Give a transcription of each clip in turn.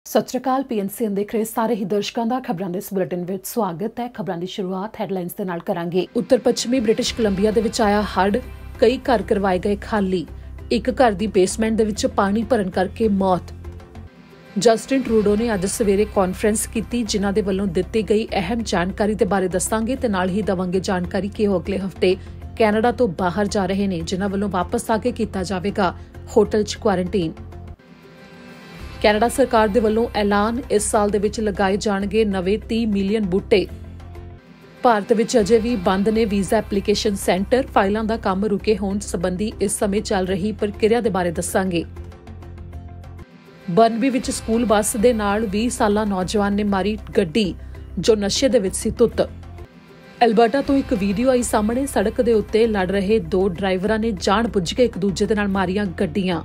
ਸਤਿ ਸ਼੍ਰੀ ਅਕਾਲ ਪੀਐਨਸੀਐਨ ਦੇਖ ਰਹੇ ਸਾਰੇ ਹੀ ਦਰਸ਼ਕਾਂ ਦਾ ਖਬਰਾਂ ਦੇ ਇਸ ਬੁਲੇਟਿਨ ਵਿੱਚ ਸਵਾਗਤ ਹੈ। ਖਬਰਾਂ ਦੀ ਸ਼ੁਰੂਆਤ ਹੈਡਲਾਈਨਸ ਦੇ ਨਾਲ ਕਰਾਂਗੇ। ਉੱਤਰ ਪੱਛਮੀ ਬ੍ਰਿਟਿਸ਼ ਕੋਲੰਬੀਆ ਦੇ ਵਿੱਚ ਆਇਆ ਹੜ੍ਹ, ਕਈ ਘਰ ਕਰਵਾਏ ਗਏ ਖਾਲੀ, ਇੱਕ ਘਰ ਦੀ ਬੇਸਮੈਂਟ ਦੇ ਵਿੱਚ ਪਾਣੀ ਭਰਨ ਕਰਕੇ ਮੌਤ। ਜਸਟਿਨ ਟਰੂਡੋ ਨੇ ਅੱਜ ਸਵੇਰੇ ਕਾਨਫਰੰਸ ਕੀਤੀ, ਜਿਨ੍ਹਾਂ ਦੇ ਵੱਲੋਂ ਦਿੱਤੀ ਗਈ ਅਹਿਮ ਜਾਣਕਾਰੀ ਦੇ ਬਾਰੇ ਦੱਸਾਂਗੇ ਤੇ ਨਾਲ ਹੀ ਦਵਾਂਗੇ ਜਾਣਕਾਰੀ ਕਿ ਉਹ ਅਗਲੇ ਹਫ਼ਤੇ ਕੈਨੇਡਾ ਤੋਂ ਬਾਹਰ ਜਾ ਰਹੇ ਨੇ, ਜਿਨ੍ਹਾਂ ਵੱਲੋਂ ਵਾਪਸ ਆ ਕੇ ਕੀਤਾ ਜਾਵੇਗਾ ਹੋਟਲ 'ਚ ਕੁਆਰੰਟੀਨ। ਕੈਨੇਡਾ ਸਰਕਾਰ ਦੇ ਵੱਲੋਂ ਐਲਾਨ, ਇਸ ਸਾਲ ਦੇ ਵਿੱਚ ਲਗਾਏ ਜਾਣਗੇ ਨਵੇਂ 30 ਮਿਲੀਅਨ ਬੂਟੇ। ਭਾਰਤ ਵਿੱਚ ਅਜੇ ਵੀ ਬੰਦ ਨੇ ਵੀਜ਼ਾ ਐਪਲੀਕੇਸ਼ਨ ਸੈਂਟਰ, ਫਾਈਲਾਂ ਦਾ ਕੰਮ ਰੁਕੇ ਹੋਣ ਸੰਬੰਧੀ ਇਸ ਸਮੇਂ ਚੱਲ ਰਹੀ ਪ੍ਰਕਿਰਿਆ ਦੇ ਬਾਰੇ ਦੱਸਾਂਗੇ। ਬਰਨਬੀ ਵਿੱਚ ਸਕੂਲ ਬੱਸ ਦੇ ਨਾਲ 20 ਸਾਲਾ ਨੌਜਵਾਨ ਨੇ ਮਾਰੀ ਗੱਡੀ, ਜੋ ਨਸ਼ੇ ਦੇ ਵਿੱਚ ਸੀ ਧੁੱਤ। ਐਲਬਰਟਾ ਤੋਂ ਇੱਕ ਵੀਡੀਓ ਆਈ ਸਾਹਮਣੇ, ਸੜਕ ਦੇ ਉੱਤੇ ਲੜ ਰਹੇ ਦੋ ਡਰਾਈਵਰਾਂ ਨੇ ਜਾਣ-ਬੁੱਝ ਕੇ ਇੱਕ ਦੂਜੇ ਦੇ ਨਾਲ ਮਾਰੀਆਂ ਗੱਡੀਆਂ।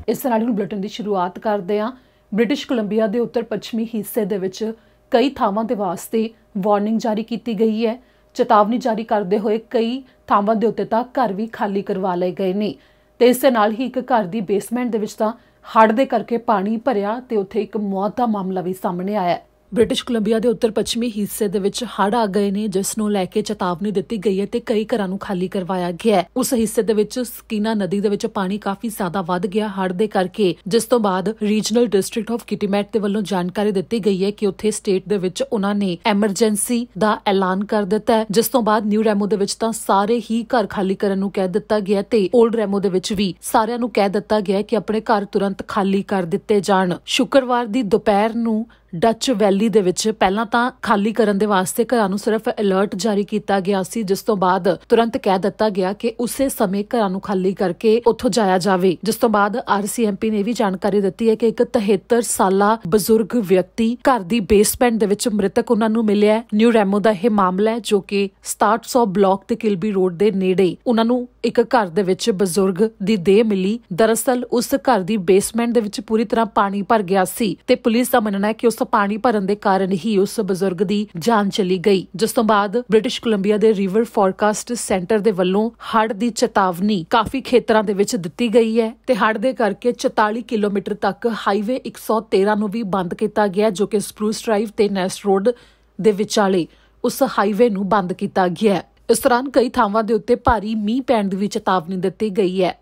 ਇਸ ਨਾਲ ਹੀ ਬੁਲੇਟਿਨ ਦੀ ਸ਼ੁਰੂਆਤ ਕਰਦੇ ਹਾਂ। ਬ੍ਰਿਟਿਸ਼ ਕੋਲੰਬੀਆ ਦੇ ਉੱਤਰ ਪੱਛਮੀ ਹਿੱਸੇ ਦੇ ਵਿੱਚ ਕਈ ਥਾਵਾਂ ਦੇ ਵਾਸਤੇ ਵਾਰਨਿੰਗ ਜਾਰੀ ਕੀਤੀ ਗਈ ਹੈ। ਚੇਤਾਵਨੀ ਜਾਰੀ ਕਰਦੇ ਹੋਏ ਕਈ ਥਾਵਾਂ ਦੇ ਉੱਤੇ ਤਾਂ ਘਰ ਵੀ ਖਾਲੀ ਕਰਵਾ ਲਏ ਗਏ ਨੇ ਤੇ ਇਸ ਦੇ ਨਾਲ ਹੀ ਇੱਕ ਘਰ ਦੀ ਬੇਸਮੈਂਟ ਦੇ ਵਿੱਚ ਤਾਂ ਹੜ੍ਹ ਦੇ ਕਰਕੇ ਪਾਣੀ ਭਰਿਆ ਤੇ ਉੱਥੇ ਇੱਕ ਮੌਤ ਦਾ ਮਾਮਲਾ ਵੀ ਸਾਹਮਣੇ ਆਇਆ। ਬ੍ਰਿਟਿਸ਼ ਕੋਲੰਬੀਆ ਦੇ ਉੱਤਰ ਪੱਛਮੀ ਹਿੱਸੇ ਦੇ ਵਿੱਚ ਹੜ੍ਹ ਆ ਗਏ ਨੇ, ਜਿਸ ਨੂੰ ਲੈ ਕੇ ਚੇਤਾਵਨੀ ਦਿੱਤੀ ਗਈ ਹੈ ਤੇ ਕਈ ਘਰਾਂ ਨੂੰ ਖਾਲੀ ਕਰਵਾਇਆ ਗਿਆ ਹੈ। ਉਸ ਹਿੱਸੇ ਦੇ ਵਿੱਚ ਸਕੀਨਾ ਨਦੀ ਦੇ ਵਿੱਚ ਪਾਣੀ ਕਾਫੀ ਜ਼ਿਆਦਾ ਵੱਧ ਗਿਆ ਹੜ੍ਹ ਦੇ ਕਰਕੇ, ਜਿਸ ਤੋਂ ਬਾਅਦ ਰੀਜਨਲ ਡਿਸਟ੍ਰਿਕਟ ਆਫ ਕਿਟੀਮੈਟ ਦੇ ਵੱਲੋਂ ਜਾਣਕਾਰੀ ਦਿੱਤੀ ਗਈ ਹੈ ਕਿ ਉੱਥੇ ਸਟੇਟ ਦੇ ਵਿੱਚ ਉਹਨਾਂ ਨੇ ਐਮਰਜੈਂਸੀ ਦਾ ਐਲਾਨ ਕਰ ਦਿੱਤਾ ਹੈ, ਜਿਸ ਤੋਂ ਬਾਅਦ ਨਿਊ ਰੈਮੋ ਦੇ ਵਿੱਚ ਤਾਂ ਸਾਰੇ ਹੀ ਘਰ ਖਾਲੀ ਕਰਨ ਨੂੰ ਕਹਿ ਦਿੱਤਾ ਗਿਆ ਤੇ ਓਲਡ ਰੈਮੋ ਦੇ ਵਿੱਚ ਵੀ ਸਾਰਿਆਂ ਨੂੰ ਕਹਿ ਦਿੱਤਾ ਗਿਆ ਕਿ ਆਪਣੇ ਘਰ ਤੁਰੰਤ ਖਾਲੀ ਕਰ ਦਿੱਤੇ ਜਾਣ। ਸ਼ੁੱਕਰਵਾਰ ਦੀ ਦੁਪਹਿਰ ਨੂੰ ਡੱਚ ਵੈਲੀ ਦੇ ਵਿੱਚ ਪਹਿਲਾਂ ਤਾਂ ਖਾਲੀ ਕਰਨ ਦੇ ਵਾਸਤੇ ਘਰਾਂ ਨੂੰ ਸਿਰਫ ਅਲਰਟ ਜਾਰੀ ਕੀਤਾ ਗਿਆ ਸੀ, ਜਿਸ ਤੋਂ ਬਾਅਦ ਤੁਰੰਤ ਕਹਿ ਦਿੱਤਾ ਗਿਆ ਕਿ ਉਸੇ ਸਮੇਂ ਘਰਾਂ ਨੂੰ ਖਾਲੀ ਕਰਕੇ ਉੱਥੋਂ ਜਾਇਆ ਜਾਵੇ। ਜਿਸ ਤੋਂ ਬਾਅਦ ਆਰਸੀਐਮਪੀ ਨੇ ਵੀ ਜਾਣਕਾਰੀ ਦਿੱਤੀ ਹੈ ਕਿ ਇੱਕ 73 ਸਾਲਾ ਬਜ਼ੁਰਗ ਵਿਅਕਤੀ ਘਰ ਦੀ ਬੇਸਮੈਂਟ ਦੇ ਵਿੱਚ ਮ੍ਰਿਤਕ ਉਹਨਾਂ ਨੂੰ ਮਿਲਿਆ। ਨਿਊ ਰੈਮੋ ਦਾ ਇਹ ਮਾਮਲਾ ਹੈ, ਜੋ ਕਿ 6700 ਬਲਾਕ ਤੇ ਕਿਲਬੀ ਰੋਡ ਦੇ ਨੇੜੇ ਉਹਨਾਂ ਨੂੰ ਇੱਕ ਘਰ ਦੇ ਵਿੱਚ ਬਜ਼ੁਰਗ ਦੀ ਦੇਹ ਮਿਲੀ। ਦਰਅਸਲ ਉਸ ਘਰ ਦੀ ਬੇਸਮੈਂਟ ਦੇ ਵਿੱਚ ਪੂਰੀ ਤਰ੍ਹਾਂ ਪਾਣੀ ਭਰ ਗਿਆ ਸੀ ਤੇ ਪੁਲਿਸ ਦਾ ਮੰਨਣਾ ਹੈ ਕਿ ਉਸ ਪਾਣੀ ਭਰਨ ਦੇ ਕਾਰਨ ਹੀ ਉਸ ਬਜ਼ੁਰਗ ਦੀ ਜਾਨ ਚਲੀ ਗਈ। ਜਿਸ ਤੋਂ ਬਾਅਦ ਬ੍ਰਿਟਿਸ਼ ਕੋਲੰਬੀਆ ਦੇ ਰਿਵਰ ਫੋਰਕਾਸਟ ਸੈਂਟਰ ਦੇ ਵੱਲੋਂ ਹੜ੍ਹ ਦੀ ਚੇਤਾਵਨੀ ਕਾਫੀ ਖੇਤਰਾਂ ਦੇ ਵਿੱਚ ਦਿੱਤੀ ਗਈ ਹੈ ਤੇ ਹੜ੍ਹ ਦੇ ਕਰਕੇ 44 ਕਿਲੋਮੀਟਰ ਤੱਕ ਹਾਈਵੇ 113 ਨੂੰ ਵੀ ਬੰਦ ਕੀਤਾ ਗਿਆ, ਜੋ ਕਿ ਸਪਰੂਸ ਡਰਾਈਵ ਤੇ ਨੈਸਟ ਰੋਡ ਦੇ ਵਿਚਾਲੇ ਉਸ ਹਾਈਵੇ ਨੂੰ ਬੰਦ ਕੀਤਾ ਗਿਆ। ਇਸ ਦੌਰਾਨ ਕਈ ਥਾਵਾਂ ਦੇ ਉੱਤੇ ਭਾਰੀ ਮੀਂਹ ਪੈਣ ਦੀ ਵੀ ਚੇਤਾਵਨੀ ਦਿੱਤੀ ਗਈ ਹੈ।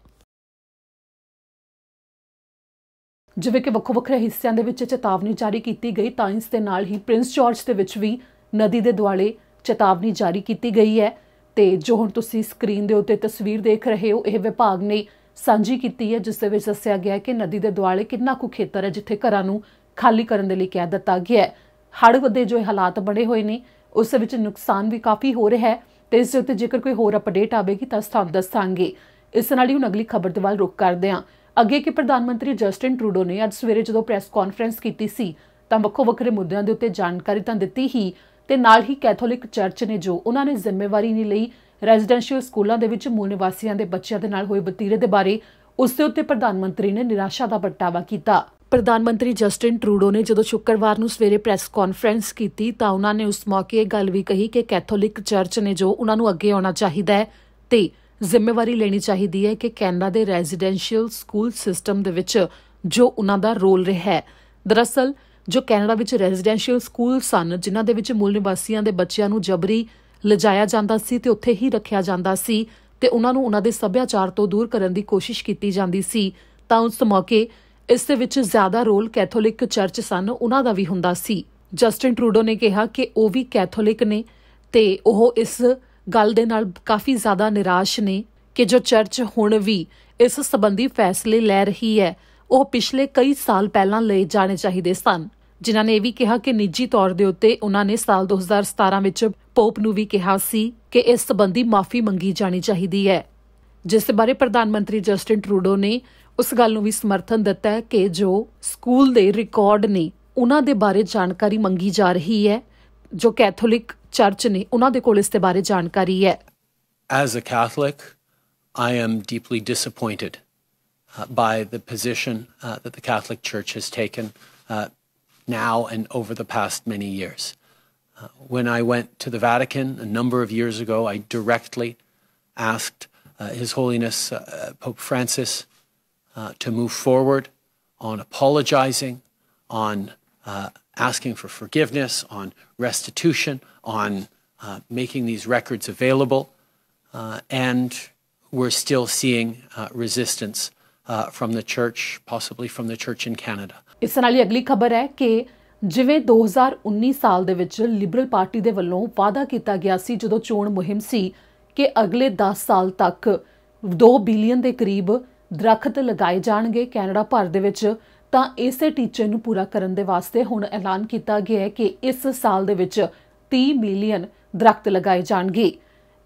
ਜਿਵੇਂ ਕਿ ਵੱਖੋ-ਵੱਖਰੇ ਹਿੱਸਿਆਂ ਦੇ ਵਿੱਚ ਚੇਤਾਵਨੀ ਜਾਰੀ ਕੀਤੀ ਗਈ, ਤਾਂ ਇਸ ਦੇ ਨਾਲ ਹੀ ਪ੍ਰਿੰਸ ਜਾਰਜ ਦੇ ਵਿੱਚ ਵੀ ਨਦੀ ਦੇ ਦੁਆਲੇ ਚੇਤਾਵਨੀ ਜਾਰੀ ਕੀਤੀ ਗਈ ਹੈ ਤੇ ਜੋ ਹੁਣ ਤੁਸੀਂ ਸਕਰੀਨ ਦੇ ਉੱਤੇ ਤਸਵੀਰ ਦੇਖ ਰਹੇ ਹੋ, ਇਹ ਵਿਭਾਗ ਨੇ ਸਾਂਝੀ ਕੀਤੀ ਹੈ, ਜਿਸ ਦੇ ਵਿੱਚ ਦੱਸਿਆ ਗਿਆ ਕਿ ਨਦੀ ਦੇ ਦੁਆਲੇ ਕਿੰਨਾ ਕੁ ਖੇਤਰ ਹੈ ਜਿੱਥੇ ਘਰਾਂ ਨੂੰ ਖਾਲੀ ਕਰਨ ਦੇ ਲਈ ਕਹਿ ਦਿੱਤਾ ਗਿਆ ਹੈ। ਹੜ੍ਹ ਦੇ ਜੋ ਹਾਲਾਤ ਬਣੇ ਹੋਏ ਨੇ, ਉਸ ਵਿੱਚ ਨੁਕਸਾਨ ਵੀ ਕਾਫੀ ਹੋ ਰਿਹਾ ਹੈ ਤੇ ਇਸ ਦੇ ਉੱਤੇ ਜੇਕਰ ਕੋਈ ਹੋਰ ਅਪਡੇਟ ਆਵੇਗੀ ਤਾਂ ਤੁਹਾਨੂੰ ਦੱਸਾਂਗੇ। ਇਸ ਨਾਲ ਹੀ ਹੁਣ ਅਗਲੀ ਖਬਰ ਦੇ ਵੱਲ ਰੁਖ ਕਰਦੇ ਹਾਂ। ਅੱਗੇ ਕਿ ਪ੍ਰਧਾਨ ਮੰਤਰੀ ਜਸਟਿਨ ਟਰੂਡੋ ਨੇ ਅੱਜ ਸਵੇਰੇ ਜਦੋਂ ਪ੍ਰੈਸ ਕਾਨਫਰੰਸ ਕੀਤੀ ਸੀ ਤਾਂ ਵੱਖੋ-ਵੱਖਰੇ ਮੁੱਦਿਆਂ ਦੇ ਉੱਤੇ ਜਾਣਕਾਰੀ ਤਾਂ ਦਿੱਤੀ ਹੀ ਤੇ ਨਾਲ ਹੀ ਕੈਥੋਲਿਕ ਚਰਚ ਨੇ ਜੋ ਉਹਨਾਂ ਨੇ ਜ਼ਿੰਮੇਵਾਰੀ ਨਹੀਂ ਲਈ ਰੈਜ਼ੀਡੈਂਸ਼ੀਅਲ ਸਕੂਲਾਂ ਦੇ ਵਿੱਚ ਮੂਲ ਨਿਵਾਸੀਆਂ ਦੇ ਬੱਚਿਆਂ ਦੇ ਨਾਲ ਹੋਏ ਵਤੀਰੇ ਦੇ ਬਾਰੇ, ਉਸ ਦੇ ਉੱਤੇ ਪ੍ਰਧਾਨ ਮੰਤਰੀ ਨੇ ਨਿਰਾਸ਼ਾ ਦਾ ਪ੍ਰਗਟਾਵਾ ਕੀਤਾ। ਪ੍ਰਧਾਨ ਮੰਤਰੀ ਜਸਟਿਨ ਟਰੂਡੋ ਨੇ ਜਦੋਂ ਸ਼ੁੱਕਰਵਾਰ ਨੂੰ ਸਵੇਰੇ ਪ੍ਰੈਸ ਕਾਨਫਰੰਸ ਕੀਤੀ ਤਾਂ ਉਹਨਾਂ ਨੇ ਉਸ ਮੌਕੇ ਇਹ ਗੱਲ ਵੀ ਕਹੀ ਕਿ ਕੈਥੋਲਿਕ ਚਰਚ ਨੇ ਜੋ ਉਹਨਾਂ ਨੂੰ ਅੱਗੇ ਆਉਣਾ ਚਾਹੀਦਾ ਹੈ ਤੇ ਜ਼ਿੰਮੇਵਾਰੀ ਲੈਣੀ ਚਾਹੀਦੀ ਹੈ ਕਿ ਕੈਨੇਡਾ ਦੇ ਰੈਜ਼ੀਡੈਂਸ਼ੀਅਲ ਸਕੂਲ ਸਿਸਟਮ ਦੇ ਵਿੱਚ ਜੋ ਉਹਨਾਂ ਦਾ ਰੋਲ ਰਿਹਾ ਹੈ। ਦਰਅਸਲ ਜੋ ਕੈਨੇਡਾ ਵਿੱਚ ਰੈਜ਼ੀਡੈਂਸ਼ੀਅਲ ਸਕੂਲ ਸਨ, ਜਿਨ੍ਹਾਂ ਦੇ ਵਿੱਚ ਮੂਲ ਨਿਵਾਸੀਆਂ ਦੇ ਬੱਚਿਆਂ ਨੂੰ ਜਬਰੀ ਲਿਜਾਇਆ ਜਾਂਦਾ ਸੀ ਤੇ ਉੱਥੇ ਹੀ ਰੱਖਿਆ ਜਾਂਦਾ ਸੀ ਤੇ ਉਹਨਾਂ ਨੂੰ ਉਹਨਾਂ ਦੇ ਸੱਭਿਆਚਾਰ ਤੋਂ ਦੂਰ ਕਰਨ ਦੀ ਕੋਸ਼ਿਸ਼ ਕੀਤੀ ਜਾਂਦੀ ਸੀ, ਤਾਂ ਉਸ ਮੌਕੇ ਇਸ ਦੇ ਵਿੱਚ ਜ਼ਿਆਦਾ ਰੋਲ ਕੈਥੋਲਿਕ ਚਰਚ ਸਨ, ਉਹਨਾਂ ਦਾ ਵੀ ਹੁੰਦਾ ਸੀ। ਜਸਟਿਨ ਟਰੂਡੋ ਨੇ ਕਿਹਾ ਕਿ ਉਹ ਵੀ ਕੈਥੋਲਿਕ ਨੇ ਤੇ ਉਹ ਇਸ ਗੱਲ ਦੇ ਨਾਲ ਕਾਫੀ ਜ਼ਿਆਦਾ ਨਿਰਾਸ਼ ਨੇ ਕਿ ਜੋ ਚਰਚ ਹੁਣ ਵੀ ਇਸ ਸੰਬੰਧੀ ਫੈਸਲੇ ਲੈ ਰਹੀ ਹੈ, ਉਹ ਪਿਛਲੇ ਕਈ ਸਾਲ ਪਹਿਲਾਂ ਲਏ ਜਾਣੇ ਚਾਹੀਦੇ ਸਨ। ਜਿਨ੍ਹਾਂ ਨੇ ਇਹ ਵੀ ਕਿਹਾ ਕਿ ਨਿੱਜੀ ਤੌਰ ਦੇ ਉੱਤੇ ਉਹਨਾਂ ਨੇ ਸਾਲ 2017 ਵਿੱਚ ਪੋਪ ਨੂੰ ਵੀ ਕਿਹਾ ਸੀ ਕਿ ਇਸ ਸੰਬੰਧੀ ਮਾਫੀ ਮੰਗੀ ਜਾਣੀ ਚਾਹੀਦੀ ਹੈ, ਜਿਸ ਬਾਰੇ ਪ੍ਰਧਾਨ ਮੰਤਰੀ ਜਸਟਿਨ ਟਰੂਡੋ ਨੇ ਉਸ ਗੱਲ ਨੂੰ ਵੀ ਸਮਰਥਨ ਦਿੱਤਾ ਹੈ ਕਿ ਜੋ ਸਕੂਲ ਦੇ ਰਿਕਾਰਡ ਨੇ ਉਹਨਾਂ ਦੇ ਬਾਰੇ ਜਾਣਕਾਰੀ ਮੰਗੀ ਜਾ ਰਹੀ ਹੈ, ਜੋ ਕੈਥੋਲਿਕ ਚਰਚ ਨੇ ਉਹਨਾਂ ਦੇ ਕੋਲ ਇਸ ਦੇ ਬਾਰੇ ਜਾਣਕਾਰੀ ਹੈ। As a Catholic, I am deeply disappointed by the position that the Catholic Church has taken now and over the past many years. When I went to the Vatican a number of years ago, I directly asked His Holiness Pope Francis to move forward on apologizing, on asking for forgiveness, on restitution, on making these records available. And we're still seeing resistance from the church, possibly from the church in Canada. ਇਸ ਨਾਲ ਹੀ ਅਗਲੀ ਖਬਰ ਹੈ ਕਿ ਜਿਵੇਂ 2019 ਸਾਲ ਦੇ ਵਿੱਚ ਲਿਬਰਲ ਪਾਰਟੀ ਦੇ ਵੱਲੋਂ ਵਾਅਦਾ ਕੀਤਾ ਗਿਆ ਸੀ ਜਦੋਂ ਚੋਣ ਮੁਹਿੰਮ ਸੀ ਕਿ ਅਗਲੇ 10 ਸਾਲ ਤੱਕ 2 ਬਿਲੀਅਨ ਦੇ ਕਰੀਬ ਦਰਖਤ ਲਗਾਏ ਜਾਣਗੇ ਕੈਨੇਡਾ ਭਰ ਦੇ ਵਿੱਚ, ਤਾਂ ਇਸੇ ਟੀਚੇ ਨੂੰ ਪੂਰਾ ਕਰਨ ਦੇ ਵਾਸਤੇ ਹੁਣ ਐਲਾਨ ਕੀਤਾ ਗਿਆ ਹੈ ਕਿ ਇਸ ਸਾਲ ਦੇ ਵਿੱਚ 30 ਮਿਲੀਅਨ ਦਰਖਤ ਲਗਾਏ ਜਾਣਗੇ।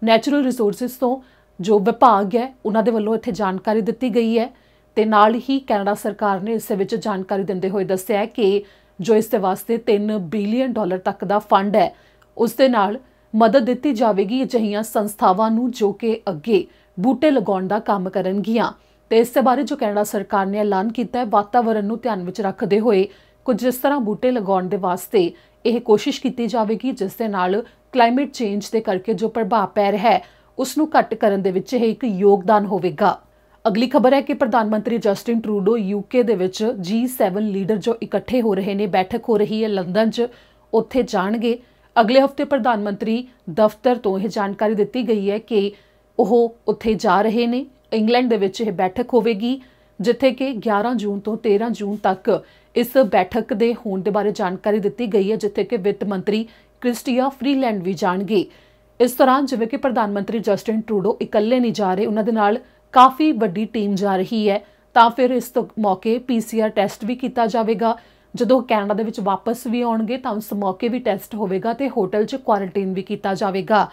ਨੈਚੁਰਲ ਰਿਸੋਰਸਿਸ ਤੋਂ ਜੋ ਵਿਭਾਗ ਹੈ ਉਹਨਾਂ ਦੇ ਵੱਲੋਂ ਇੱਥੇ ਜਾਣਕਾਰੀ ਦਿੱਤੀ ਗਈ ਹੈ ਤੇ ਨਾਲ ਹੀ ਕੈਨੇਡਾ ਸਰਕਾਰ ਨੇ ਇਸ ਵਿੱਚ ਜਾਣਕਾਰੀ ਦਿੰਦੇ ਹੋਏ ਦੱਸਿਆ ਕਿ ਜੋ ਇਸ ਦੇ ਵਾਸਤੇ $3 ਬਿਲੀਅਨ ਤੱਕ ਦਾ ਫੰਡ ਹੈ ਉਸ ਦੇ ਨਾਲ ਮਦਦ ਦਿੱਤੀ ਜਾਵੇਗੀ ਅਜਿਹੀਆਂ ਸੰਸਥਾਵਾਂ ਨੂੰ ਜੋ ਕਿ ਅੱਗੇ ਬੂਟੇ ਲਗਾਉਣ ਦਾ ਕੰਮ ਕਰਨਗੀਆਂ। ਤੇ ਇਸ ਦੇ ਬਾਰੇ ਜੋ ਕੈਨੇਡਾ ਸਰਕਾਰ ਨੇ ਐਲਾਨ ਕੀਤਾ ਹੈ ਵਾਤਾਵਰਣ ਨੂੰ ਧਿਆਨ ਵਿੱਚ ਰੱਖਦੇ ਹੋਏ ਕੁਝ ਇਸ ਤਰ੍ਹਾਂ ਬੂਟੇ ਲਗਾਉਣ ਦੇ ਵਾਸਤੇ ਇਹ ਕੋਸ਼ਿਸ਼ ਕੀਤੀ ਜਾਵੇਗੀ ਜਿਸ ਦੇ ਨਾਲ ਕਲਾਈਮੇਟ ਚੇਂਜ ਦੇ ਕਰਕੇ ਜੋ ਪ੍ਰਭਾਵ ਪੈ ਰਿਹਾ ਹੈ ਉਸ ਨੂੰ ਘੱਟ ਕਰਨ ਦੇ ਵਿੱਚ ਇਹ ਇੱਕ ਯੋਗਦਾਨ ਹੋਵੇਗਾ। ਅਗਲੀ ਖਬਰ ਹੈ ਕਿ ਪ੍ਰਧਾਨ ਮੰਤਰੀ ਜਸਟਿਨ ਟਰੂਡੋ ਯੂਕੇ ਦੇ ਵਿੱਚ G7 ਲੀਡਰ ਜੋ ਇਕੱਠੇ ਹੋ ਰਹੇ ਨੇ, ਬੈਠਕ ਹੋ ਰਹੀ ਹੈ ਲੰਡਨ 'ਚ, ਉੱਥੇ ਜਾਣਗੇ। ਅਗਲੇ ਹਫ਼ਤੇ ਪ੍ਰਧਾਨ ਮੰਤਰੀ ਦਫ਼ਤਰ ਤੋਂ ਇਹ ਜਾਣਕਾਰੀ ਦਿੱਤੀ ਗਈ ਹੈ ਕਿ ਉਹ ਉੱਥੇ ਜਾ ਰਹੇ ਨੇ। ਇੰਗਲੈਂਡ ਦੇ ਵਿੱਚ ਇਹ ਬੈਠਕ ਹੋਵੇਗੀ ਜਿੱਥੇ ਕਿ 11 ਜੂਨ ਤੋਂ 13 ਜੂਨ ਤੱਕ ਇਸ ਬੈਠਕ ਦੇ ਹੋਣ ਦੇ ਬਾਰੇ ਜਾਣਕਾਰੀ ਦਿੱਤੀ ਗਈ ਹੈ ਜਿੱਥੇ ਕਿ ਵਿੱਤ ਮੰਤਰੀ ਕ੍ਰਿਸਟੀਆ ਫਰੀਲੈਂਡ ਵੀ ਜਾਣਗੇ। ਇਸ ਦੌਰਾਨ ਜਿਵੇਂ ਕਿ ਪ੍ਰਧਾਨ ਮੰਤਰੀ ਜਸਟਿਨ ਟਰੂਡੋ ਇਕੱਲੇ ਨਹੀਂ ਜਾ ਰਹੇ, ਉਹਨਾਂ ਦੇ ਨਾਲ ਕਾਫੀ ਵੱਡੀ ਟੀਮ ਜਾ ਰਹੀ ਹੈ, ਤਾਂ ਫਿਰ ਇਸ ਮੌਕੇ PCR ਟੈਸਟ ਵੀ ਕੀਤਾ ਜਾਵੇਗਾ। ਜਦੋਂ ਕੈਨੇਡਾ ਦੇ ਵਿੱਚ ਵਾਪਸ ਵੀ ਆਉਣਗੇ ਤਾਂ ਉਸ ਮੌਕੇ ਵੀ ਟੈਸਟ ਹੋਵੇਗਾ ਤੇ ਹੋਟਲ 'ਚ ਕੁਆਰੰਟਾਈਨ ਵੀ ਕੀਤਾ ਜਾਵੇਗਾ।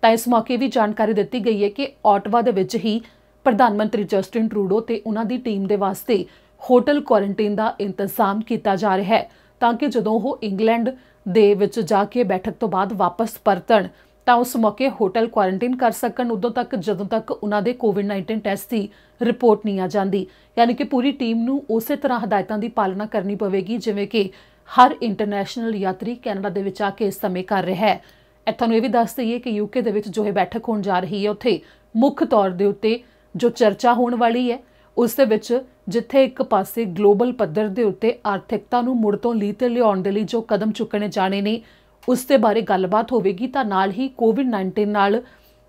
ਤਾਂ ਇਸ ਮੌਕੇ ਵੀ ਜਾਣਕਾਰੀ ਦਿੱਤੀ ਗਈ ਹੈ ਕਿ ਆਟਵਾ ਦੇ ਵਿੱਚ ਹੀ ਪ੍ਰਧਾਨ ਮੰਤਰੀ ਜਸਟਿਨ ਟਰੂਡੋ ਤੇ ਉਹਨਾਂ ਦੀ ਟੀਮ ਦੇ ਵਾਸਤੇ ਹੋਟਲ ਕੁਆਰੰਟਾਈਨ ਦਾ ਇੰਤਜ਼ਾਮ ਕੀਤਾ ਜਾ ਰਿਹਾ ਹੈ ਤਾਂ ਕਿ ਜਦੋਂ ਉਹ ਇੰਗਲੈਂਡ ਦੇ ਵਿੱਚ ਜਾ ਕੇ ਬੈਠਕ ਤੋਂ ਬਾਅਦ ਵਾਪਸ ਪਰਤਣ ਤਾਂ ਉਸ ਮੌਕੇ ਹੋਟਲ ਕੁਆਰੰਟਾਈਨ ਕਰ ਸਕਣ ਉਦੋਂ ਤੱਕ ਜਦੋਂ ਤੱਕ ਉਹਨਾਂ ਦੇ ਕੋਵਿਡ-19 ਟੈਸਟ ਦੀ ਰਿਪੋਰਟ ਨਹੀਂ ਆ ਜਾਂਦੀ। ਯਾਨੀ ਕਿ ਪੂਰੀ ਟੀਮ ਨੂੰ ਉਸੇ ਤਰ੍ਹਾਂ ਹਦਾਇਤਾਂ ਦੀ ਪਾਲਣਾ ਕਰਨੀ ਪਵੇਗੀ ਜਿਵੇਂ ਕਿ ਹਰ ਇੰਟਰਨੈਸ਼ਨਲ ਯਾਤਰੀ ਕੈਨੇਡਾ ਦੇ ਵਿੱਚ ਆ ਕੇ ਇਸ ਸਮੇਂ ਕਰ ਰਿਹਾ ਹੈ। ਇੱਥੋਂ ਨੂੰ ਇਹ ਵੀ ਦੱਸ ਦਈਏ ਕਿ ਯੂਕੇ ਦੇ ਵਿੱਚ ਜੋ ਇਹ ਬੈਠਕ ਹੋਣ ਜਾ ਰਹੀ ਹੈ ਉੱਥੇ ਮੁੱਖ ਤੌਰ ਦੇ ਉੱਤੇ ਜੋ ਚਰਚਾ ਹੋਣ ਵਾਲੀ ਹੈ ਉਸ ਦੇ ਵਿੱਚ ਜਿੱਥੇ ਇੱਕ ਪਾਸੇ ਗਲੋਬਲ ਪੱਧਰ ਦੇ ਉੱਤੇ ਆਰਥਿਕਤਾ ਨੂੰ ਮੁੜ ਤੋਂ ਲੀਹ ਤੇ ਲਿਆਉਣ ਦੇ ਲਈ ਜੋ ਕਦਮ ਚੁੱਕਣੇ ਜਾਣੇ ਨੇ ਉਸ ਦੇ ਬਾਰੇ ਗੱਲਬਾਤ ਹੋਵੇਗੀ ਤਾਂ ਨਾਲ ਹੀ ਕੋਵਿਡ-19 ਨਾਲ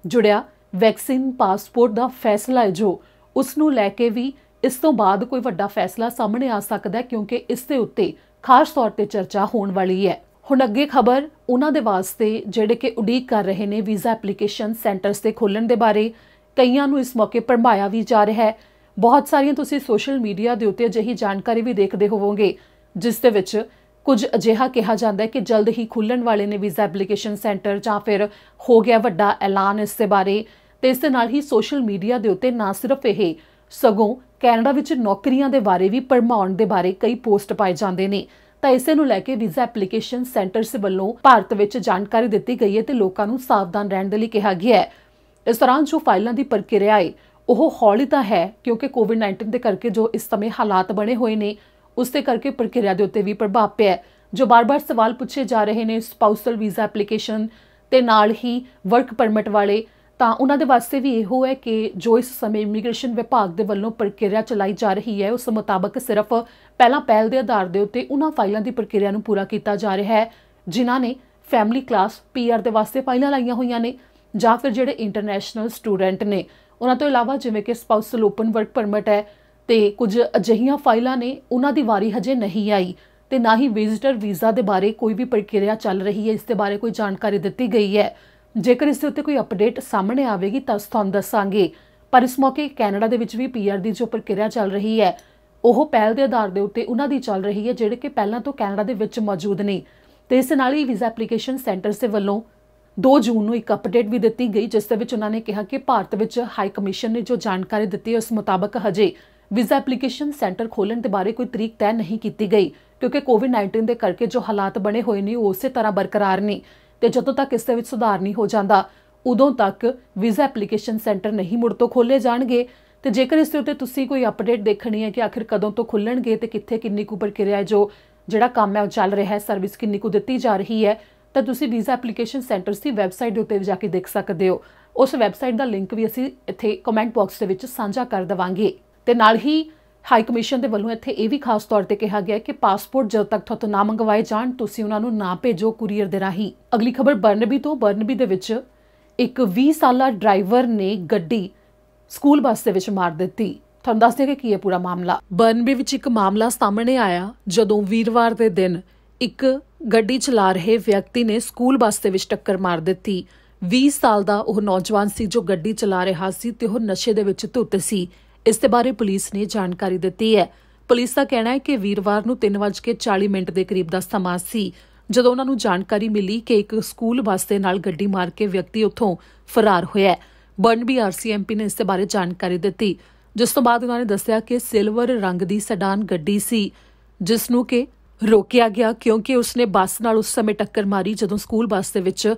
ਜੁੜਿਆ ਵੈਕਸੀਨ ਪਾਸਪੋਰਟ ਦਾ ਫੈਸਲਾ ਹੈ ਜੋ ਉਸ ਨੂੰ ਲੈ ਕੇ ਵੀ ਇਸ ਤੋਂ ਬਾਅਦ ਕੋਈ ਵੱਡਾ ਫੈਸਲਾ ਸਾਹਮਣੇ ਆ ਸਕਦਾ ਹੈ ਕਿਉਂਕਿ ਇਸ ਦੇ ਉੱਤੇ ਖਾਸ ਤੌਰ ਤੇ ਚਰਚਾ ਹੋਣ ਵਾਲੀ ਹੈ। ਹੁਣ ਅੱਗੇ ਖਬਰ ਉਹਨਾਂ ਦੇ ਵਾਸਤੇ ਜਿਹੜੇ ਕਿ ਉਡੀਕ ਕਰ ਰਹੇ ਨੇ ਵੀਜ਼ਾ ਐਪਲੀਕੇਸ਼ਨ ਸੈਂਟਰਸ ਦੇ ਖੋਲ੍ਹਣ ਦੇ ਬਾਰੇ। ਕਈਆਂ ਨੂੰ ਇਸ ਮੌਕੇ ਭਰਮਾਇਆ ਵੀ ਜਾ ਰਿਹਾ ਹੈ। ਬਹੁਤ ਸਾਰੀਆਂ ਤੁਸੀਂ ਸੋਸ਼ਲ ਮੀਡੀਆ ਦੇ ਉੱਤੇ ਅਜਿਹੀ ਜਾਣਕਾਰੀ ਵੀ ਦੇਖਦੇ ਹੋਵੋਗੇ ਜਿਸ ਦੇ ਵਿੱਚ ਕੁਝ ਅਜਿਹਾ ਕਿਹਾ ਜਾਂਦਾ ਹੈ ਕਿ ਜਲਦ ਹੀ ਖੁੱਲਣ ਵਾਲੇ ਨੇ ਵੀਜ਼ਾ ਐਪਲੀਕੇਸ਼ਨ ਸੈਂਟਰ ਜਾਂ ਫਿਰ ਹੋ ਗਿਆ ਵੱਡਾ ਐਲਾਨ ਇਸ ਦੇ ਬਾਰੇ। ਤੇ ਇਸ ਦੇ ਨਾਲ ਹੀ ਸੋਸ਼ਲ ਮੀਡੀਆ ਦੇ ਉੱਤੇ ਨਾ ਸਿਰਫ ਇਹ ਸਗੋਂ ਕੈਨੇਡਾ ਵਿੱਚ ਨੌਕਰੀਆਂ ਦੇ ਬਾਰੇ ਵੀ ਭਰਮਾਉਣ ਦੇ ਬਾਰੇ ਕਈ ਪੋਸਟ ਪਾਏ ਜਾਂਦੇ ਨੇ। ਤਾਂ ਇਸੇ ਨੂੰ ਲੈ ਕੇ ਵੀਜ਼ਾ ਐਪਲੀਕੇਸ਼ਨ ਸੈਂਟਰਸ ਵੱਲੋਂ ਭਾਰਤ ਵਿੱਚ ਜਾਣਕਾਰੀ ਦਿੱਤੀ ਗਈ ਹੈ ਤੇ ਲੋਕਾਂ ਨੂੰ ਸਾਵਧਾਨ ਰਹਿਣ ਦੇ ਲਈ ਕਿਹਾ ਗਿਆ ਹੈ। ਇਸ ਦੌਰਾਨ ਜੋ ਫਾਈਲਾਂ ਦੀ ਪ੍ਰਕਿਰਿਆ ਹੈ ਉਹ ਹੌਲੀ ਤਾਂ ਹੈ ਕਿਉਂਕਿ ਕੋਵਿਡ-19 ਦੇ ਕਰਕੇ ਜੋ ਇਸ ਸਮੇਂ ਹਾਲਾਤ ਬਣੇ ਹੋਏ ਨੇ ਉਸ ਦੇ ਕਰਕੇ ਪ੍ਰਕਿਰਿਆ ਦੇ ਉੱਤੇ ਵੀ ਪ੍ਰਭਾਵ ਪਿਆ ਹੈ। ਜੋ ਬਾਰ-ਬਾਰ ਸਵਾਲ ਪੁੱਛੇ ਜਾ ਰਹੇ ਨੇ ਸਪਾਊਸਲ ਵੀਜ਼ਾ ਐਪਲੀਕੇਸ਼ਨ ਤੇ ਨਾਲ ਹੀ ਵਰਕ ਪਰਮਿਟ ਵਾਲੇ ਤਾਂ ਉਹਨਾਂ ਦੇ ਵਾਸਤੇ ਵੀ ਇਹੋ ਹੈ ਕਿ ਜੋ ਇਸ ਸਮੇਂ ਇਮੀਗ੍ਰੇਸ਼ਨ ਵਿਭਾਗ ਦੇ ਵੱਲੋਂ ਪ੍ਰਕਿਰਿਆ ਚਲਾਈ ਜਾ ਰਹੀ ਹੈ ਉਸ ਮੁਤਾਬਕ ਸਿਰਫ ਪਹਿਲਾਂ ਪਹਿਲ ਦੇ ਆਧਾਰ ਦੇ ਉੱਤੇ ਉਹਨਾਂ ਫਾਈਲਾਂ ਦੀ ਪ੍ਰਕਿਰਿਆ ਨੂੰ ਪੂਰਾ ਕੀਤਾ ਜਾ ਰਿਹਾ ਹੈ ਜਿਨ੍ਹਾਂ ਨੇ ਫੈਮਿਲੀ ਕਲਾਸ PR ਦੇ ਵਾਸਤੇ ਫਾਈਲਾਂ ਲਾਈਆਂ ਹੋਈਆਂ ਨੇ ਜਾਂ ਫਿਰ ਜਿਹੜੇ ਇੰਟਰਨੈਸ਼ਨਲ ਸਟੂਡੈਂਟ ਨੇ। ਉਹਨਾਂ ਤੋਂ ਇਲਾਵਾ ਜਿਵੇਂ ਕਿ ਸਪਾਊਸਲ ਓਪਨ ਵਰਕ ਪਰਮਿਟ ਹੈ ਤੇ ਕੁਝ ਅਜਿਹੀਆਂ ਫਾਈਲਾਂ ਨੇ ਉਹਨਾਂ ਦੀ ਵਾਰੀ ਹਜੇ ਨਹੀਂ ਆਈ ਤੇ ਨਾ ਹੀ ਵਿਜ਼ਿਟਰ ਵੀਜ਼ਾ ਦੇ ਬਾਰੇ ਕੋਈ ਵੀ ਪ੍ਰਕਿਰਿਆ ਚੱਲ ਰਹੀ ਹੈ। ਇਸ ਦੇ ਬਾਰੇ ਕੋਈ ਜਾਣਕਾਰੀ ਦਿੱਤੀ ਗਈ ਹੈ। ਜੇਕਰ ਇਸ ਦੇ ਉੱਤੇ ਕੋਈ ਅਪਡੇਟ ਸਾਹਮਣੇ ਆਵੇਗੀ ਤਾਂ ਤੁਹਾਨੂੰ ਦੱਸਾਂਗੇ। ਪਰ ਇਸ ਮੌਕੇ ਕੈਨੇਡਾ ਦੇ ਵਿੱਚ ਵੀ PR ਦੀ ਜੋ ਪ੍ਰਕਿਰਿਆ ਚੱਲ ਰਹੀ ਹੈ ਉਹ ਪਹਿਲ ਦੇ ਆਧਾਰ ਦੇ ਉੱਤੇ ਉਹਨਾਂ ਦੀ ਚੱਲ ਰਹੀ ਹੈ ਜਿਹੜੇ ਕਿ ਪਹਿਲਾਂ ਤੋਂ ਕੈਨੇਡਾ ਦੇ ਵਿੱਚ ਮੌਜੂਦ ਨੇ। ਤੇ ਇਸ ਨਾਲ ਹੀ ਵੀਜ਼ਾ ਐਪਲੀਕੇਸ਼ਨ ਸੈਂਟਰਸ ਦੇ ਵੱਲੋਂ 2 ਜੂਨ ਨੂੰ ਇੱਕ ਅਪਡੇਟ ਵੀ ਦਿੱਤੀ ਗਈ ਜਿਸ ਦੇ ਵਿੱਚ ਉਹਨਾਂ ਨੇ ਕਿਹਾ ਕਿ ਭਾਰਤ ਵਿੱਚ ਹਾਈ ਕਮਿਸ਼ਨ ਨੇ ਜੋ ਜਾਣਕਾਰੀ ਦਿੱਤੀ ਉਸ ਮੁਤਾਬਕ ਹਜੇ ਵੀਜ਼ਾ ਐਪਲੀਕੇਸ਼ਨ ਸੈਂਟਰ ਖੋਲ੍ਹਣ ਦੇ ਬਾਰੇ ਕੋਈ ਤਰੀਕ ਤੈਅ ਨਹੀਂ ਕੀਤੀ ਗਈ ਕਿਉਂਕਿ ਕੋਵਿਡ-19 ਦੇ ਕਰਕੇ ਜੋ ਹਾਲਾਤ ਬਣੇ ਹੋਏ ਨੇ ਉਹ ਉਸੇ ਤਰ੍ਹਾਂ ਬਰਕਰਾਰ ਨੇ ਤੇ ਜਦੋਂ ਤੱਕ ਇਸ ਦੇ ਵਿੱਚ ਸੁਧਾਰ ਨਹੀਂ ਹੋ ਜਾਂਦਾ ਉਦੋਂ ਤੱਕ ਵੀਜ਼ਾ ਐਪਲੀਕੇਸ਼ਨ ਸੈਂਟਰ ਨਹੀਂ ਮੁੜ ਤੋਂ ਖੋਲ੍ਹੇ ਜਾਣਗੇ। ਤੇ ਜੇਕਰ ਇਸ ਦੇ ਉੱਤੇ ਤੁਸੀਂ ਕੋਈ ਅਪਡੇਟ ਦੇਖਣੀ ਹੈ ਕਿ ਆਖਿਰ ਕਦੋਂ ਤੋਂ ਖੁੱਲਣਗੇ ਤੇ ਕਿੱਥੇ ਕਿੰਨੀ ਕੁ ਪ੍ਰਕਿਰਿਆ ਜੋ ਜਿਹੜਾ ਕੰਮ ਹੈ ਉਹ ਚੱਲ ਰਿਹਾ ਹੈ, ਸਰਵਿਸ ਕਿੰਨੀ ਕੁ ਦਿੱਤੀ ਜਾ ਰਹੀ ਹੈ, ਤਾਂ ਤੁਸੀਂ ਵੀਜ਼ਾ ਐਪਲੀਕੇਸ਼ਨ ਸੈਂਟਰਸ ਦੀ ਵੈਬਸਾਈਟ ਦੇ ਉੱਤੇ ਜਾ ਕੇ ਦੇਖ ਸਕਦੇ ਹੋ। ਉਸ ਵੈਬਸਾਈਟ ਦਾ ਲਿੰਕ ਵੀ ਅਸੀਂ ਇੱਥੇ ਕਮੈਂਟ ਬਾਕਸ ਦੇ ਵਿੱਚ ਸਾਂਝਾ ਕਰ ਦੇਵਾਂਗੇ। ਤੇ ਨਾਲ ਹੀ ਹਾਈ ਕਮਿਸ਼ਨ ਦੇ ਵੱਲੋਂ ਇੱਥੇ ਇਹ ਵੀ ਖਾਸ ਤੌਰ ਤੇ ਕਿਹਾ ਗਿਆ ਕਿ ਪਾਸਪੋਰਟ ਜਦੋਂ ਤੱਕ ਤੁਹਾਨੂੰ ਨਾ ਮੰਗਵਾਏ ਜਾਣ ਤੁਸੀਂ ਉਹਨਾਂ ਨੂੰ ਨਾ ਭੇਜੋ ਕੁਰੀਅਰ ਦੇ ਰਾਹੀਂ। ਅਗਲੀ ਖਬਰ ਬਰਨਬੀ ਤੋਂ। ਬਰਨਬੀ ਦੇ ਵਿੱਚ ਇੱਕ 20 ਸਾਲਾ ਡਰਾਈਵਰ ਨੇ ਗੱਡੀ ਸਕੂਲ ਬੱਸ ਦੇ ਵਿੱਚ ਮਾਰ ਦਿੱਤੀ। ਤੁਹਾਨੂੰ ਦੱਸ ਦਿਆਂ ਕਿ ਕੀ ਹੈ ਪੂਰਾ ਮਾਮਲਾ। ਬਰਨਬੀ ਵਿੱਚ ਇੱਕ ਮਾਮਲਾ ਸਾਹਮਣੇ ਆਇਆ ਜਦੋਂ ਵੀਰਵਾਰ ਦੇ ਦਿਨ ਇੱਕ ਗੱਡੀ ਚਲਾ ਰਹੇ ਵਿਅਕਤੀ ਨੇ ਸਕੂਲ ਬੱਸ ਦੇ ਵਿੱਚ ਟੱਕਰ ਮਾਰ ਦਿੱਤੀ। 20 ਸਾਲ ਦਾ ਉਹ ਨੌਜਵਾਨ ਸੀ ਜੋ ਗੱਡੀ ਚਲਾ ਰਿਹਾ ਸੀ ਤੇ ਉਹ ਨਸ਼ੇ ਦੇ ਵਿੱਚ ਧੁੱਤ ਸੀ। ਇਸ ਦੇ ਬਾਰੇ ਪੁਲਿਸ ਨੇ ਜਾਣਕਾਰੀ ਦਿੱਤੀ ਹੈ। ਪੁਲਿਸ ਦਾ ਕਹਿਣਾ ਹੈ ਕਿ ਵੀਰਵਾਰ ਨੂੰ 3:40 ਦੇ ਕਰੀਬ ਦਾ ਸਮਾਂ ਸੀ ਜਦੋਂ ਉਹਨਾਂ ਨੂੰ ਜਾਣਕਾਰੀ ਮਿਲੀ ਕਿ ਇੱਕ ਸਕੂਲ ਬੱਸ ਦੇ ਨਾਲ ਗੱਡੀ ਮਾਰ ਕੇ ਵਿਅਕਤੀ ਉੱਥੋਂ ਫਰਾਰ ਹੋਇਆ ਹੈ। ਬਰਨਬੀ RCMP ਨੇ ਇਸ ਦੇ ਬਾਰੇ ਜਾਣਕਾਰੀ ਦਿੱਤੀ, ਜਿਸ ਤੋਂ ਬਾਅਦ ਉਹਨਾਂ ਨੇ ਦੱਸਿਆ ਕਿ ਸਿਲਵਰ ਰੰਗ ਦੀ ਸੈਡਾਨ ਗੱਡੀ ਸੀ ਜਿਸ ਨੂੰ ਕਿ ਰੋਕਿਆ ਗਿਆ ਕਿਉਂਕਿ ਉਸਨੇ ਬੱਸ ਨਾਲ ਉਸ ਸਮੇਂ ਟੱਕਰ ਮਾਰੀ ਜਦੋਂ ਸਕੂਲ ਬੱਸ ਦੇ ਵਿੱਚ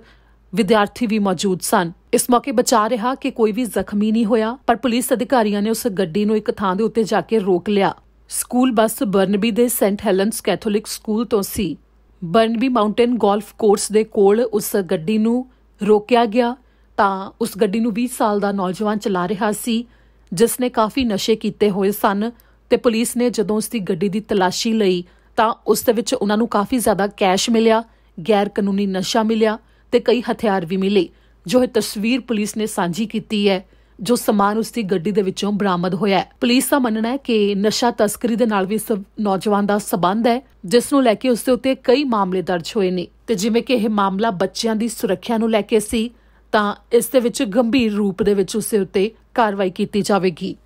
ਵਿਦਿਆਰਥੀ ਵੀ ਮੌਜੂਦ ਸਨ। ਇਸ ਮੌਕੇ ਬਚਾ ਰਿਹਾ ਕਿ ਕੋਈ ਵੀ ਜ਼ਖਮੀ ਨਹੀਂ ਹੋਇਆ, ਪਰ ਪੁਲਿਸ ਅਧਿਕਾਰੀਆਂ ਨੇ ਉਸ ਗੱਡੀ ਨੂੰ ਇੱਕ ਥਾਂ ਦੇ ਉੱਤੇ ਜਾ ਕੇ ਰੋਕ ਲਿਆ। ਸਕੂਲ ਬੱਸ ਬਰਨਬੀ ਦੇ ਸੇਂਟ ਹੈਲਨਸ ਕੈਥੋਲਿਕ ਸਕੂਲ ਤੋਂ ਸੀ। ਬਰਨਬੀ ਮਾਊਂਟੇਨ ਗੋਲਫ ਕੋਰਸ ਦੇ ਕੋਲ ਉਸ ਗੱਡੀ ਨੂੰ ਰੋਕਿਆ ਗਿਆ ਤਾਂ ਉਸ ਗੱਡੀ ਨੂੰ 20 ਸਾਲ ਦਾ ਨੌਜਵਾਨ ਚਲਾ ਰਿਹਾ ਸੀ ਜਿਸ ਨੇ ਕਾਫੀ ਨਸ਼ੇ ਕੀਤੇ ਹੋਏ ਸਨ ਤੇ ਪੁਲਿਸ ਨੇ ਜਦੋਂ ਉਸ ਦੀ ਗੱਡੀ ਦੀ ਤਲਾਸ਼ੀ ਲਈ ਤਾਂ ਉਸ ਦੇ ਵਿੱਚ ਉਹਨਾਂ ਨੂੰ ਕਾਫੀ ਜ਼ਿਆਦਾ ਕੈਸ਼ ਮਿਲਿਆ, ਗੈਰ ਕਾਨੂੰਨੀ ਨਸ਼ਾ ਮਿਲਿਆ ਤੇ ਕਈ ਹਥਿਆਰ ਵੀ ਮਿਲੇ। ਜੋ ਇਹ ਤਸਵੀਰ ਪੁਲਿਸ ਨੇ ਸਾਂਝੀ ਕੀਤੀ ਹੈ, ਜੋ ਸਮਾਨ ਉਸ ਦੀ ਗੱਡੀ ਦੇ ਵਿੱਚੋਂ ਬਰਾਮਦ ਹੋਇਆ ਹੈ। ਪੁਲਿਸ ਦਾ ਮੰਨਣਾ ਹੈ ਕਿ ਨਸ਼ਾ ਤਸਕਰੀ ਦੇ ਨਾਲ ਵੀ ਇਸ ਨੌਜਵਾਨ ਦਾ ਸਬੰਧ ਹੈ, ਜਿਸ ਨੂੰ ਲੈ ਕੇ ਉਸ ਦੇ ਉੱਤੇ ਕਈ ਮਾਮਲੇ ਦਰਜ ਹੋਏ ਨੇ ਤੇ ਜਿਵੇਂ ਕਿ ਇਹ ਮਾਮਲਾ ਬੱਚਿਆਂ ਦੀ ਸੁਰੱਖਿਆ ਨੂੰ ਲੈ ਕੇ ਸੀ ਤਾਂ ਇਸ ਦੇ ਵਿੱਚ ਗੰਭੀਰ ਰੂਪ ਦੇ ਵਿੱਚ ਉਸ ਦੇ ਉੱਤੇ ਕਾਰਵਾਈ ਕੀਤੀ ਜਾਵੇਗੀ।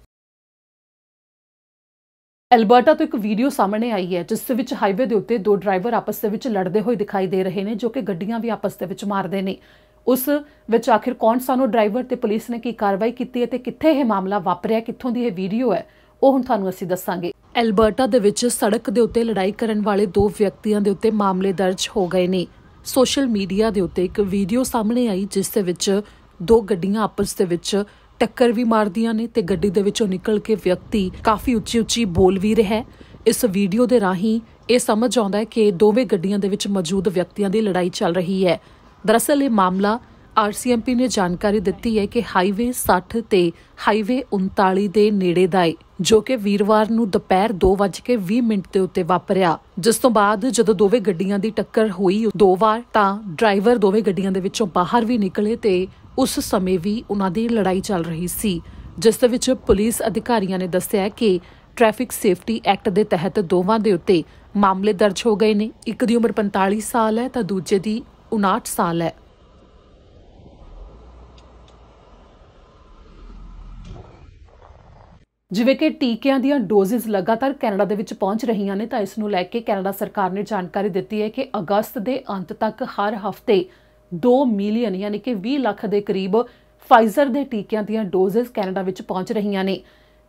ਐਲਬਰਟਾ ਤੋਂ ਇੱਕ ਵੀਡੀਓ ਸਾਹਮਣੇ ਆਈ ਹੈ ਜਿਸ ਦੇ ਵਿੱਚ ਹਾਈਵੇ ਦੇ ਉੱਤੇ ਦੋ ਡਰਾਈਵਰ ਆਪਸ ਦੇ ਵਿੱਚ ਲੜਦੇ ਹੋਏ ਦਿਖਾਈ ਦੇ ਰਹੇ ਨੇ, ਜੋ ਕਿ ਗੱਡੀਆਂ ਵੀ ਆਪਸ ਦੇ ਵਿੱਚ ਮਾਰਦੇ ਨੇ। ਉਸ ਵਿੱਚ ਆਖਿਰ ਕੌਣ ਸਨ ਉਹ ਡਰਾਈਵਰ ਤੇ ਪੁਲਿਸ ਨੇ ਕੀ ਕਾਰਵਾਈ ਕੀਤੀ ਹੈ ਤੇ ਕਿੱਥੇ ਇਹ ਮਾਮਲਾ ਵਾਪਰਿਆ, ਕਿੱਥੋਂ ਦੀ ਇਹ ਵੀਡੀਓ ਹੈ, ਉਹ ਹੁਣ ਤੁਹਾਨੂੰ ਅਸੀਂ ਦੱਸਾਂਗੇ। ਐਲਬਰਟਾ ਦੇ ਵਿੱਚ ਸੜਕ ਦੇ ਉੱਤੇ ਲੜਾਈ ਕਰਨ ਵਾਲੇ ਦੋ ਵਿਅਕਤੀਆਂ ਦੇ ਉੱਤੇ ਮਾਮਲੇ ਦਰਜ ਹੋ ਗਏ ਨੇ। ਸੋਸ਼ਲ ਮੀਡੀਆ ਦੇ ਉੱਤੇ ਇੱਕ ਵੀਡੀਓ ਸਾਹਮਣੇ ਆਈ ਜਿਸ ਦੇ ਵਿੱਚ ਦੋ ਗੱਡੀਆਂ ਆਪਸ ਦੇ ਵਿੱਚ ਟੱਕਰ ਵੀ ਮਾਰਦੀਆਂ ਨੇ ਤੇ ਗੱਡੀ ਦੇ ਵਿੱਚੋਂ ਨਿਕਲ ਕੇ ਵਿਅਕਤੀ ਕਾਫੀ ਉੱਚੀ ਬੋਲ ਵੀ ਰਿਹਾ ਹੈ। ਇਸ ਵੀਡੀਓ ਦੇ ਰਾਹੀਂ ਇਹ ਸਮਝ ਆਉਂਦਾ ਹੈ ਕਿ ਦੋਵੇਂ ਗੱਡੀਆਂ ਦੇ ਵਿੱਚ ਮੌਜੂਦ ਵਿਅਕਤੀਆਂ ਦੀ ਲੜਾਈ ਚੱਲ ਰਹੀ ਹੈ। ਦਰਅਸਲ ਇਹ ਮਾਮਲਾ RCMP ਨੇ ਜਾਣਕਾਰੀ ਦਿੱਤੀ ਹੈ ਕਿ ਹਾਈਵੇ 60 ਤੇ ਹਾਈਵੇ 39 ਦੇ ਨੇੜੇ ਦਾ ਹੈ, ਜੋ ਕਿ ਵੀਰਵਾਰ ਨੂੰ ਦੁਪਹਿਰ 2:20 ਦੇ ਉੱਤੇ ਵਾਪਰਿਆ। ਜਿਸ ਤੋਂ ਬਾਅਦ ਜਦੋਂ ਦੋਵੇਂ ਗੱਡੀਆਂ ਦੀ ਟੱਕਰ ਹੋਈ ਦੋ ਵਾਰ ਤਾਂ ਡਰਾਈਵਰ ਦੋਵੇਂ ਗੱਡੀਆਂ ਦੇ ਵਿੱਚੋਂ ਬਾਹਰ ਵੀ ਨਿਕਲੇ ਤੇ ਉਸ ਸਮੇਂ ਵੀ ਉਹਨਾਂ ਦੀ ਲੜਾਈ ਚੱਲ ਰਹੀ ਸੀ, ਜਿਸ ਦੇ ਵਿੱਚ ਪੁਲਿਸ ਅਧਿਕਾਰੀਆਂ ਨੇ ਦੱਸਿਆ ਕਿ ਟ੍ਰੈਫਿਕ ਸੇਫਟੀ ਐਕਟ ਦੇ ਤਹਿਤ ਦੋਵਾਂ ਦੇ ਉੱਤੇ ਮਾਮਲੇ ਦਰਜ ਹੋ ਗਏ ਨੇ। ਇੱਕ ਦੀ ਉਮਰ 45 ਸਾਲ ਹੈ ਤਾਂ ਦੂਜੇ ਦੀ 59 ਸਾਲ ਹੈ। ਜਿਵੇਂ ਕਿ ਟੀਕਿਆਂ ਦੀਆਂ ਡੋਜ਼ਸ ਲਗਾਤਾਰ ਕੈਨੇਡਾ ਦੇ ਵਿੱਚ ਪਹੁੰਚ ਰਹੀਆਂ ਨੇ ਤਾਂ ਇਸ ਨੂੰ ਲੈ ਕੇ ਕੈਨੇਡਾ ਸਰਕਾਰ ਨੇ ਜਾਣਕਾਰੀ ਦਿੱਤੀ ਹੈ ਕਿ ਅਗਸਤ ਦੇ ਅੰਤ ਤੱਕ ਹਰ ਹਫ਼ਤੇ 2 ਮਿਲੀਅਨ ਯਾਨੀ ਕਿ 20 ਲੱਖ ਦੇ ਕਰੀਬ ਫਾਈਜ਼ਰ ਦੇ ਟੀਕਿਆਂ ਦੀਆਂ ਡੋਜ਼ਸ ਕੈਨੇਡਾ ਵਿੱਚ ਪਹੁੰਚ ਰਹੀਆਂ ਨੇ।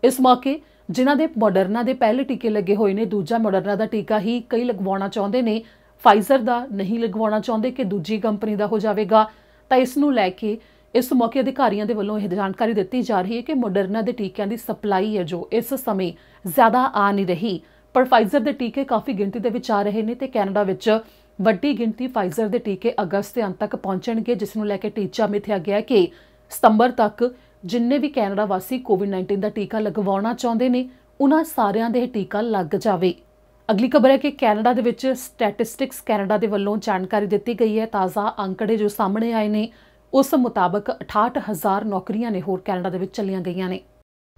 ਇਸ ਮੌਕੇ ਜਿਨ੍ਹਾਂ ਦੇ ਮੋਡਰਨਾ ਦੇ ਪਹਿਲੇ ਟੀਕੇ ਲੱਗੇ ਹੋਏ ਨੇ, ਦੂਜਾ ਮੋਡਰਨਾ ਦਾ ਟੀਕਾ ਹੀ ਕਈ ਲਗਵਾਉਣਾ ਚਾਹੁੰਦੇ ਨੇ, ਫਾਈਜ਼ਰ ਦਾ ਨਹੀਂ ਲਗਵਾਉਣਾ ਚਾਹੁੰਦੇ ਕਿ ਦੂਜੀ ਕੰਪਨੀ ਦਾ ਹੋ ਜਾਵੇਗਾ। ਤਾਂ ਇਸ ਨੂੰ ਲੈ ਕੇ ਇਸ ਮੌਕੇ ਅਧਿਕਾਰੀਆਂ ਦੇ ਵੱਲੋਂ ਇਹ ਜਾਣਕਾਰੀ ਦਿੱਤੀ ਜਾ ਰਹੀ ਹੈ ਕਿ ਮੋਡਰਨਾ ਦੇ ਟੀਕਿਆਂ ਦੀ ਸਪਲਾਈ ਹੈ ਜੋ ਇਸ ਸਮੇਂ ਜ਼ਿਆਦਾ ਆ ਨਹੀਂ ਰਹੀ, ਪਰ ਫਾਈਜ਼ਰ ਦੇ ਟੀਕੇ ਕਾਫੀ ਗਿਣਤੀ ਦੇ ਵਿੱਚ ਆ ਰਹੇ ਨੇ ਤੇ ਕੈਨੇਡਾ ਵਿੱਚ ਵੱਡੀ ਗਿਣਤੀ ਫਾਈਜ਼ਰ ਦੇ ਟੀਕੇ ਅਗਸਤ ਦੇ ਅੰਤ ਤੱਕ ਪਹੁੰਚਣਗੇ, ਜਿਸ ਨੂੰ ਲੈ ਕੇ ਟੀਚਾ ਮਿਥਿਆ ਗਿਆ ਕਿ ਸਤੰਬਰ ਤੱਕ ਜਿੰਨੇ ਵੀ ਕੈਨੇਡਾ ਵਾਸੀ ਕੋਵਿਡ-19 ਦਾ ਟੀਕਾ ਲਗਵਾਉਣਾ ਚਾਹੁੰਦੇ ਨੇ ਉਹਨਾਂ ਸਾਰਿਆਂ ਦੇ ਟੀਕਾ ਲੱਗ ਜਾਵੇ। ਅਗਲੀ ਖਬਰ ਹੈ ਕਿ ਕੈਨੇਡਾ ਦੇ ਵਿੱਚ ਸਟੈਟਿਸਟਿਕਸ ਕੈਨੇਡਾ ਦੇ ਵੱਲੋਂ ਜਾਣਕਾਰੀ ਦਿੱਤੀ ਗਈ ਹੈ। ਤਾਜ਼ਾ ਅੰਕੜੇ ਜੋ ਸਾਹਮਣੇ ਆਏ ਨੇ ਉਸ ਮੁਤਾਬਕ 68,000 ਨੌਕਰੀਆਂ ਨੇ ਹੋਰ ਕੈਨੇਡਾ ਦੇ ਵਿੱਚ ਚਲੀਆਂ ਗਈਆਂ ਨੇ।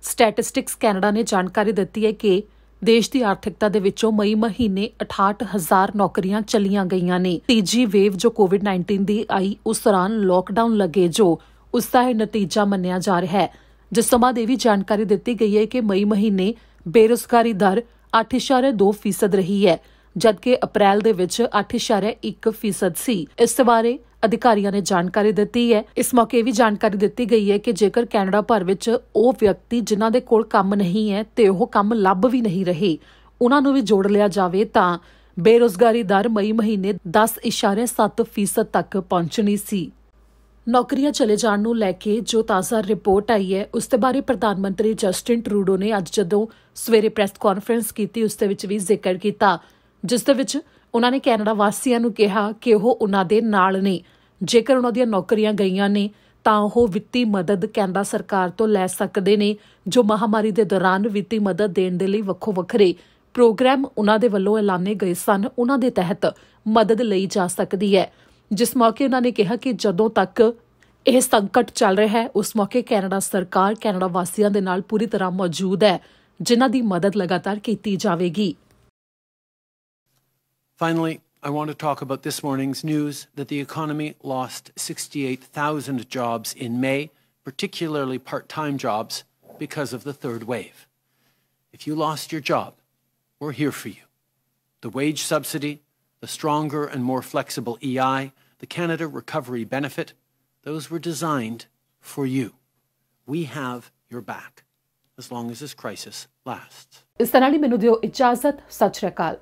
ਸਟੈਟਿਸਟਿਕਸ ਕੈਨੇਡਾ ਨੇ ਜਾਣਕਾਰੀ ਦਿੱਤੀ ਹੈ ਕਿ ਦੇਸ਼ ਦੀ ਆਰਥਿਕਤਾ ਦੇ ਵਿੱਚੋਂ ਮਈ ਮਹੀਨੇ 68,000 ਨੌਕਰੀਆਂ ਚਲੀਆਂ ਗਈਆਂ ਨੇ। ਤੀਜੀ ਵੇਵ ਜੋ ਕੋਵਿਡ-19 ਦੀ ਆਈ ਉਸ ਦੌਰਾਨ ਲੋਕਡਾਊਨ ਲੱਗੇ ਜੋ ਉਸ ਦਾ ਇਹ ਨਤੀਜਾ ਮੰਨਿਆ ਜਾ ਰਿਹਾ ਹੈ। ਜਿਸ ਤੋਂ ਬਾਅਦ ਇਹ ਵੀ ਜਾਣਕਾਰੀ ਦਿੱਤੀ ਗਈ ਹੈ ਕਿ ਮਈ ਮਹੀਨੇ ਬੇਰੁਜ਼ਗਾਰੀ ਦਰ 8.2% ਰਹੀ ਹੈ, ਜਦਕਿ ਅਪ੍ਰੈਲ ਦੇ ਵਿੱਚ 8.1% ਸੀ। ਇਸ ਬਾਰੇ ਅਧਿਕਾਰੀਆਂ ਨੇ ਜਾਣਕਾਰੀ ਦਿੱਤੀ ਹੈ। ਇਸ ਮੌਕੇ ਵੀ ਜਾਣਕਾਰੀ ਦਿੱਤੀ ਗਈ ਹੈ ਕਿ ਜੇਕਰ ਕੈਨੇਡਾ ਭਰ ਵਿੱਚ ਉਹ ਵਿਅਕਤੀ ਜਿਨ੍ਹਾਂ ਦੇ ਕੋਲ ਕੰਮ ਨਹੀਂ ਹੈ ਤੇ ਉਹ ਕੰਮ ਲੱਭ ਵੀ ਨਹੀਂ ਰਹੇ, ਉਹਨਾਂ ਨੂੰ ਵੀ ਜੋੜ ਲਿਆ ਜਾਵੇ ਤਾਂ ਬੇਰੁਜ਼ਗਾਰੀ ਦਰ ਮਈ ਮਹੀਨੇ 10.7% ਤੱਕ ਪਹੁੰਚਣੀ ਸੀ। ਨੌਕਰੀਆਂ ਚਲੇ ਜਾਣ ਨੂੰ ਲੈ ਕੇ ਜੋ ਤਾਜ਼ਾ ਰਿਪੋਰਟ ਆਈ ਹੈ ਉਸ ਦੇ ਬਾਰੇ ਪ੍ਰਧਾਨ ਮੰਤਰੀ ਜਸਟਿਨ ਟਰੂਡੋ ਨੇ ਅੱਜ ਜਦੋਂ ਸਵੇਰੇ ਪ੍ਰੈਸ ਕਾਨਫਰੰਸ ਕੀਤੀ ਉਸ ਦੇ ਵਿੱਚ ਵੀ ਜ਼ਿਕਰ ਕੀਤਾ, ਜਿਸ ਦੇ ਵਿੱਚ ਉਹਨਾਂ ਨੇ ਕੈਨੇਡਾ ਵਾਸੀਆਂ ਨੂੰ ਕਿਹਾ ਕਿ ਉਹ ਉਹਨਾਂ ਦੇ ਨਾਲ ਨੇ। ਜੇਕਰ ਉਹਨਾਂ ਦੀਆਂ ਨੌਕਰੀਆਂ ਗਈਆਂ ਨੇ ਤਾਂ ਉਹ ਵਿੱਤੀ ਮਦਦ ਕੈਨੇਡਾ ਸਰਕਾਰ ਤੋਂ ਲੈ ਸਕਦੇ ਨੇ, ਜੋ ਮਹਾਮਾਰੀ ਦੇ ਦੌਰਾਨ ਵਿੱਤੀ ਮਦਦ ਦੇਣ ਦੇ ਲਈ ਵੱਖੋ ਵੱਖਰੇ ਪ੍ਰੋਗਰਾਮ ਉਹਨਾਂ ਦੇ ਵੱਲੋਂ ਐਲਾਨੇ ਗਏ ਸਨ, ਉਹਨਾਂ ਦੇ ਤਹਿਤ ਮਦਦ ਲਈ ਜਾ ਸਕਦੀ ਹੈ। ਜਿਸ ਮੌਕੇ ਉਹਨਾਂ ਨੇ ਕਿਹਾ ਕਿ ਜਦੋਂ ਤੱਕ ਇਹ ਸੰਕਟ ਚੱਲ ਰਿਹਾ ਹੈ, ਉਸ ਮੌਕੇ ਕੈਨੇਡਾ ਸਰਕਾਰ ਕੈਨੇਡਾ ਵਾਸੀਆਂ ਦੇ ਨਾਲ ਪੂਰੀ ਤਰ੍ਹਾਂ ਮੌਜੂਦ ਹੈ, ਜਿਨ੍ਹਾਂ ਦੀ ਮਦਦ ਲਗਾਤਾਰ ਕੀਤੀ ਜਾਵੇਗੀ। Finally, I want to talk about this morning's news that the economy lost 68,000 jobs in May, particularly part-time jobs, because of the third wave. If you lost your job, we're here for you. The wage subsidy, the stronger and more flexible EI, the Canada Recovery Benefit, those were designed for you. We have your back as long as this crisis lasts. ਇਸ ਤਰ੍ਹਾਂ ਹੀ ਮੈਨੂੰ ਦਿਓ ਇਜਾਜ਼ਤ। ਸਤਿ ਸ਼੍ਰੀ ਅਕਾਲ।